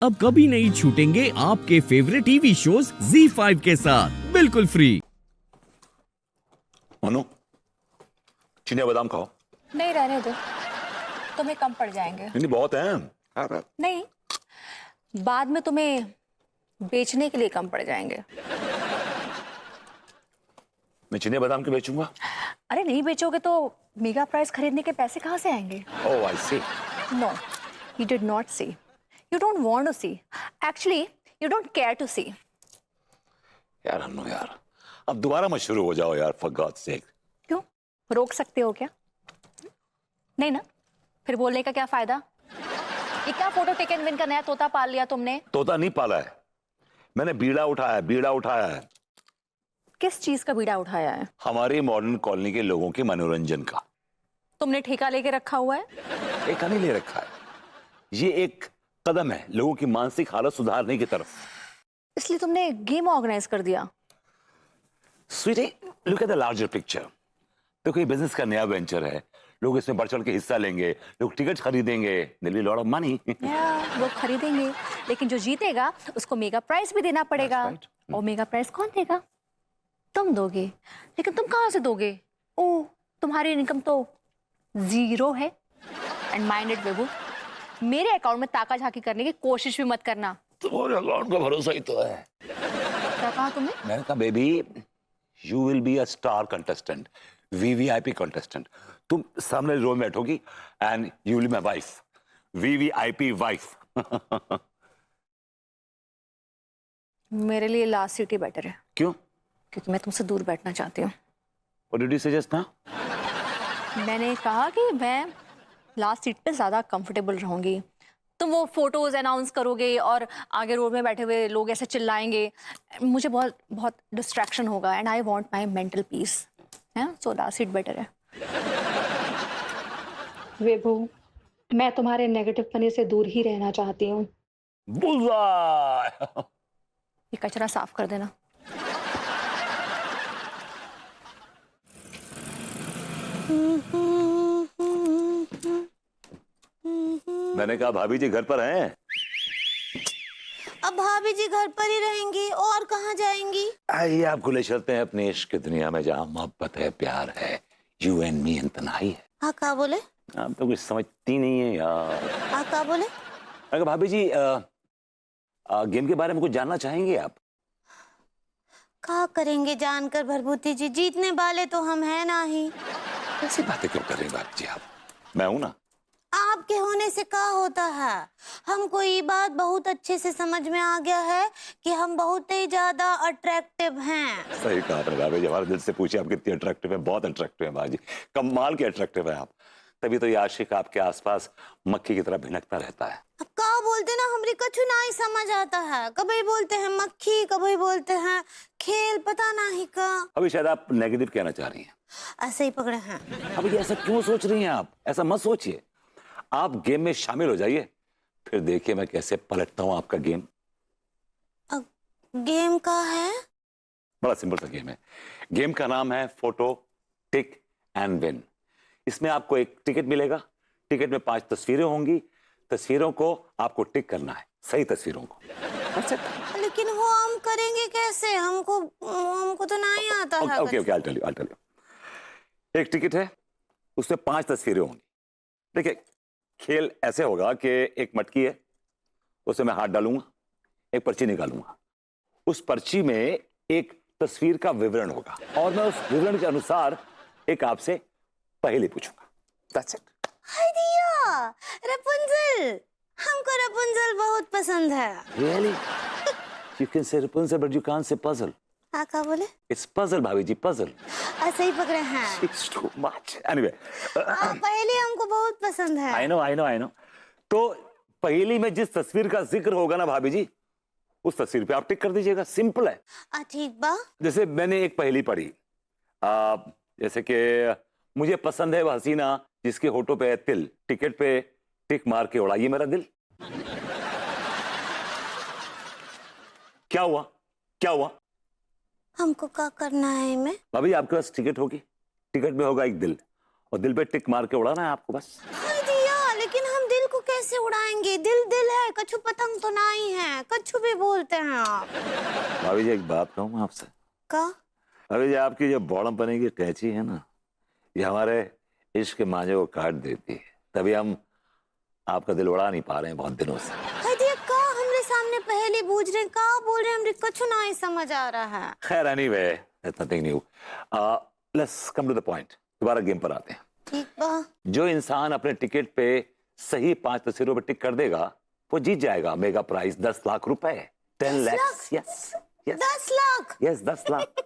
अब कभी नहीं छूटेंगे आपके फेवरेट टीवी शोज ZEE5 के साथ बिल्कुल फ्री। मनु, चिनिया बादाम खाओ। नहीं रहने दो, तुम्हें कम पड़ जाएंगे। नहीं बहुत है। नहीं, बाद में तुम्हें बेचने के लिए कम पड़ जाएंगे। मैं चिनिया बादाम क्यों बेचूंगा? अरे नहीं बेचोगे तो मेगा प्राइस खरीदने के पैसे कहाँ से आएंगे? Oh I see. No, you did not see. You don't want to see. Actually, you don't care to see. यार अन्नू यार, अब दोबारा मत शुरू हो जाओ यार, फॉर गॉड्स सेक। क्यों? रोक सकते हो क्या? नहीं ना? फिर बोलने का क्या फायदा? ये क्या फोटो टेक एंड विन का नया तोता पाल लिया तुमने? तोता नहीं पाला है, मैंने बीड़ा उठाया है, बीड़ा उठाया है। किस चीज का बीड़ा उठाया है? हमारी मॉडर्न कॉलोनी के लोगों के मनोरंजन का। तुमने ठेका लेके रखा हुआ है? ठेका नहीं ले रखा है, ये एक कदम है लोगों की मानसिक हालत सुधारने की तरफ। इसलिए तुमने गेम ऑर्गेनाइज कर दिया। Sweetie, look at the larger picture. देखो ये बिजनेस का नया वेंचर है, लोग इसमें बढ़ चढ़ के हिस्सा लेंगे, लोग टिकट खरीदेंगे, there will be lot of money. लोग खरीदेंगे, लेकिन जो जीतेगा उसको मेगा प्राइस भी देना पड़ेगा। और मेगा प्राइस कौन देगा? तुम दोगे। लेकिन तुम कहाँ से दोगे? ओह, तुम्हारी इनकम तो जीरो है। एंड माइंडेड बेबू, मेरे अकाउंट में ताका झाकी करने की कोशिश भी मत करना। तुम्हारे अकाउंट का भरोसा ही तो है। क्या कहा तुमने? मैंने कहा baby, you will be a star contestant, VVIP contestant. तुम सामने रो में बैठोगी and you will be my wife, VVIP wife. मेरे लिए लास्ट सीट ही बेटर है। क्यों? क्योंकि मैं तुमसे दूर बैठना चाहती हूँ। व्हाट डिड यू सजेस्ट ना? मैंने कहा कि मैं लास्ट सीट पे ज्यादा कंफर्टेबल रहूंगी। तुम वो फोटोज अनाउंस करोगे और आगे रोड में बैठे हुए लोग ऐसे चिल्लाएंगे, मुझे बहुत बहुत डिस्ट्रैक्शन होगा। And I want my mental peace, है? सो लास्ट सीट बेटर है। विभू, मैं तुम्हारे नेगेटिव पने से दूर ही रहना चाहती हूँ। बुलवाए। ये कचरा साफ कर देना। मैंने कहा भाभी जी घर पर हैं? अब भाभी जी घर पर ही रहेंगी और कहाँ जाएंगी? आइए आपको ले चलते हैं अपनी इश्क की दुनिया में, जहाँ मोहब्बत है, प्यार है, यू एंड मी एंड तन्हाई है। हाँ क्या बोले? आप तो कुछ समझती नहीं है यार। हाँ क्या बोले? अगर भाभी जी गेम के बारे में कुछ जानना चाहेंगे आप? क्या करेंगे जानकर भरभूति जी, जीतने वाले तो हम हैं ना ही। ऐसी बातें क्यों कर रही हैं भाभी जी आप? मैं हूं ना। आपके होने से क्या होता है? हमको ये बात बहुत अच्छे से समझ में आ गया है कि हम बहुत ही ज्यादा अट्रैक्टिव हैं। सही कहा आपने भाभी जी, हमारे दिल से पूछिए आप कितनी अट्रैक्टिव है। बहुत अट्रैक्टिव है भाभी जी, कमाल के अट्रैक्टिव है आप। तभी तो ये आशिक आपके आसपास मक्खी की तरह भिनकता रहता है। अब क्या बोलते ना, हमरी कछु ना ही समझ आता है। कभी बोलते हैं मक्खी, कभी बोलते हैं खेल, पता नहीं का। अभी शायद आप नेगेटिव कहना चाह रही हैं। ऐसे ही पकड़े हैं। अभी ऐसा क्यों सोच रही हैं आप? ऐसा मत सोचिए, आप गेम में शामिल हो जाइए, फिर देखिए मैं कैसे पलटता हूं आपका गेम। गेम का है? बड़ा सिंपल सा गेम है। गेम का नाम है फोटो टिक एंड विन। इसमें आपको एक टिकट मिलेगा, टिकट में 5 तस्वीरें होंगी, तस्वीरों को आपको टिक करना है, सही तस्वीरों को। लेकिन वो हम करेंगे कैसे? हमको तो नहीं आता है। Okay okay, I'll tell you। एक टिकट है, उसमें 5 तस्वीरें होंगी। देखिए खेल ऐसे होगा कि एक मटकी है, उसे मैं हाथ डालूंगा, एक पर्ची निकालूंगा, उस पर्ची में एक तस्वीर का विवरण होगा और मैं उस विवरण के अनुसार एक आपसे पहेली पूछूंगा। That's it। Idea, Rapunzel. हमको रपुंजल बहुत पसंद है। Really? You can say Rapunzel, but you can't say puzzle। हाँ क्या बोले? It's puzzle भाभी जी, puzzle। ऐसे ही पकड़े हैं। It's too much। Anyway, पहले हमको बहुत पसंद है। I know। तो पहेली में जिस तस्वीर का जिक्र होगा ना भाभी जी, उस तस्वीर पे आप टिक कर दीजिएगा। सिंपल है। ठीक बा। जैसे मैंने एक पहेली पढ़ी, जैसे कि मुझे पसंद है वह हसीना जिसके होठों पे है तिल, टिकट पे टिक मार के उड़ाइए मेरा दिल। क्या हुआ? हमको क्या करना है में? भाभी आपके पास टिकट होगी, टिकट में होगा एक दिल, और दिल पे टिक मार के उड़ाना है आपको बस। आइडिया, लेकिन हम दिल को कैसे उड़ाएंगे? दिल दिल है, कछु पतंग तो नहीं है, कछु भी बोलते हैं आप। भाभी जी एक बात कहूँ मैं आपसे। का? भाभी जी आपकी जो बॉडम पनी की कैंची है ना, ये हमारे इश्क के मांझे को काट देती है, तभी हम आपका दिल उड़ा नहीं पा रहे हैं बहुत दिनों से। हदिया का हमरे सामने पहले बूझ रहे, का बोल रहे, हमरे कछु नहीं समझ आ रहा है। खैर anyway, that's nothing new. Let's come to the point. दोबारा गेम पर आते हैं। ठीक बा। जो इंसान अपने टिकट पे सही 5 तस्वीरों पे टिक कर देगा वो जीत जाएगा मेगा प्राइज 10 लाख रुपए। 10 lakh. Yes yes 10 lakh? Yes 10 lakh.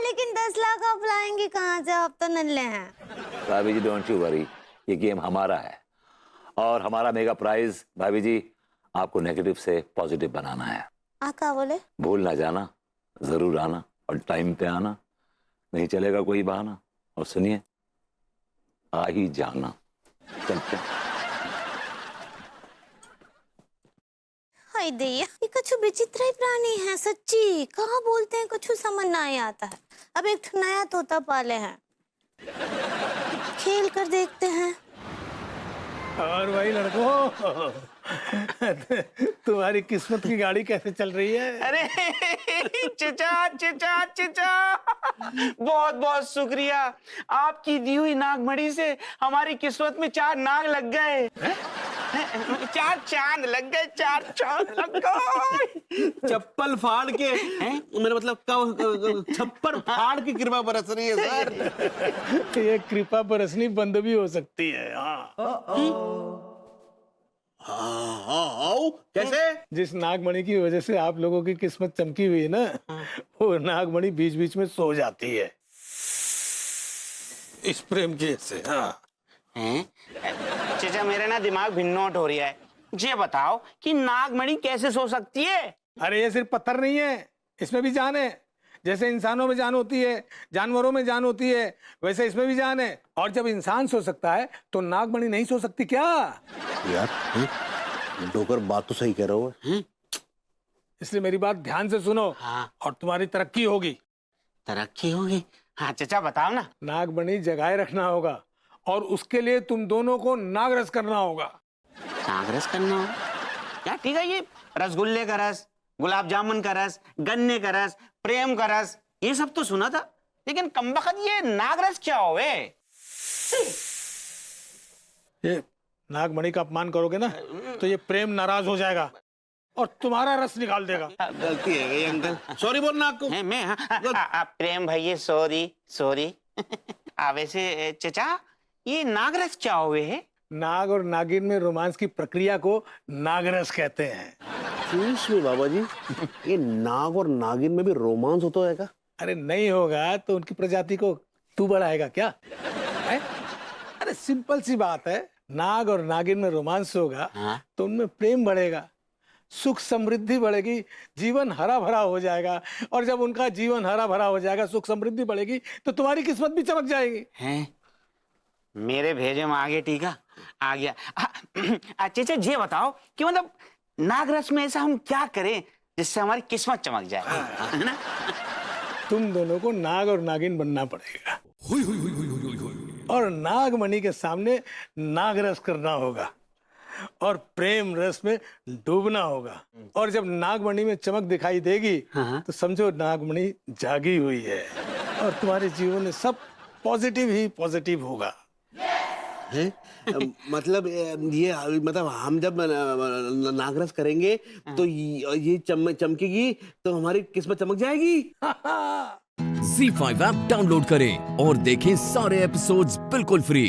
लेकिन 10 लाख आप लाएंगे कहाँ से? आप तो नल्ले हैं। भाभी जी डोंट यू वरी, ये गेम हमारा है और हमारा मेगा प्राइज भाभी जी आपको नेगेटिव से पॉजिटिव बनाना है। आका बोले? भूल ना जाना, जरूर आना और टाइम पे आना, नहीं चलेगा कोई बहाना। और सुनिए, आ ही जाना। चलते हैं। हाय दैया, ये कछु विचित्र ही प्राणी है सच्ची। कहाँ बोलते हैं, कछु समझ नहीं आता है। अब एक नया तोता पाले हैं, खेल कर देखते हैं। और भाई लड़कों, तुम्हारी किस्मत की गाड़ी कैसे चल रही है? अरे चिचा चिचा चिचा, बहुत बहुत शुक्रिया। आपकी दी हुई नागमणि से हमारी किस्मत में 4 नाग लग गए। 4 चांद लग गए, 4 चांद लग गए। चप्पल फाड़ के मेरा मतलब छप्पर फाड़ के कृपा बरस रही है सर। ये कृपा बरसनी बंद भी हो सकती है। हाँ, कैसे? जिस नागमणि की वजह से आप लोगों की किस्मत चमकी हुई है ना, वो नागमणि बीच बीच में सो जाती है इस प्रेम की वजह से। हाँ चिचा, मेरे ना दिमाग भिन्नोट हो रहा है। ये बताओ कि नागमणि कैसे सो सकती है? अरे ये सिर्फ पत्थर नहीं है, इसमें भी जान है। जैसे इंसानों में जान होती है, जानवरों में जान होती है, वैसे इसमें भी जान है। और जब इंसान सो सकता है तो नागमणि नहीं सो सकती क्या? यार डोकर बात तो सही कह रहा हो। इसलिए मेरी बात ध्यान से सुनो। हाँ। और तुम्हारी तरक्की होगी। तरक्की होगी? हाँ चिचा बताओ ना। नागमणि जगाए रखना होगा और उसके लिए तुम दोनों को नागरस करना होगा। नागरस करना हो? क्या ठीक है, ये रसगुल्ले का रस, गुलाब जामुन का रस, गन्ने का रस, प्रेम का रस, ये सब तो सुना था, लेकिन कमबख्त ये नागरस क्या होवे? ये नागमणि का अपमान करोगे ना तो ये प्रेम नाराज हो जाएगा और तुम्हारा रस निकाल देगा। गलती है गई अंकल, सॉरी बोलना आपको। मैं प्रेम भैया सॉरी सॉरी। वैसे चचा, ये नागरस क्या होवे है? नाग और नागिन में रोमांस की प्रक्रिया को नागरस कहते हैं। बाबा जी, ये नाग और नागिन में भी रोमांस होता है क्या? अरे नहीं होगा तो उनकी प्रजाति को तू बढ़ाएगा क्या है? अरे सिंपल सी बात है, नाग और नागिन में रोमांस होगा तो उनमें प्रेम बढ़ेगा, सुख समृद्धि बढ़ेगी, जीवन हरा भरा हो जाएगा। और जब उनका जीवन हरा भरा हो जाएगा, सुख समृद्धि बढ़ेगी, तो तुम्हारी किस्मत भी चमक जाएगी। हैं? मेरे भेजे में आगे टीका आ गया। अच्छा ये बताओ कि मतलब नागरस में ऐसा हम क्या करें जिससे हमारी किस्मत चमक जाए, है ना? तुम दोनों को नाग और नागिन बनना पड़ेगा और नागमणि के सामने नागरस करना होगा और प्रेम रस में डूबना होगा। और जब नागमणि में चमक दिखाई देगी तो समझो नागमणि जागी हुई है और तुम्हारे जीवन में सब पॉजिटिव ही पॉजिटिव होगा। है? मतलब ये मतलब हम जब नागरस करेंगे तो ये चमकेगी तो हमारी किस्मत चमक जाएगी। Z5 ऐप डाउनलोड करें और देखें सारे एपिसोड्स बिल्कुल फ्री।